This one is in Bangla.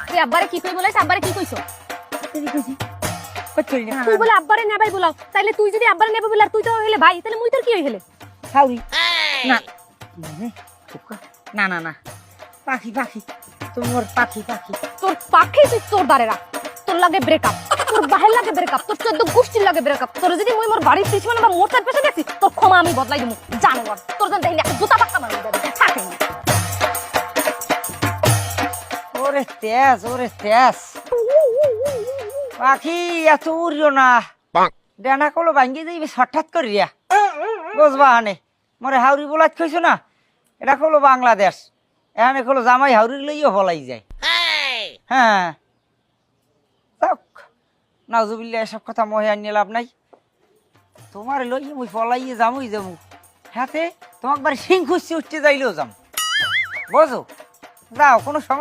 তুই আব্বারে কি কই বলাইছ? আব্বারে কি কইছো? কই না তুই বলে আব্বারে নেবাই বলাও, তাইলে তুই যদি আব্বারে নেবে বলার তুই তো হইলে ভাই, তাহলে মুই তোর কি হইলে? হাউরি না না না না পাখি পাখি তোমার পাখি পাখি তোর পাখি তুই তোর দাঁড়ে রাখ। তোর লাগে ব্রেকআপ, তোর বাহের লাগে ব্রেকআপ, তোর 14 গোষ্ঠীর লাগে ব্রেকআপ। তোর যদি মুই মোর বাড়ির পিছনে বা মোটার পেছে গেছি, তোর ক্ষমা আমি বদলাই দিমু। জানোয়ার, তোর জন্য দেখলে একটা জুতা পাক্কা মারবো দেবে। থাকে না। ওরে তেজ পাখি এত উড়িও না ডানা কলো ভাঙ্গি যাইবে হঠাৎ করিয়া বুঝবা হানে মরে হাউরি বলাত কইছো না, এটা হলো বাংলাদেশ, এখানে হলো জামাই হাউরি লইও হলাই যায়। হ্যাঁ নাউজুবিল্লাহ, এসব কথা মহে আনিয়ে লাভ নাই। তোমার লই মুই পলাইয়ে যামুই যামু, হাতে তোমাক বাড়ি সিং খুশি উঠতে যাইলেও যাম, বুঝো? যাও কোনো সমস্যা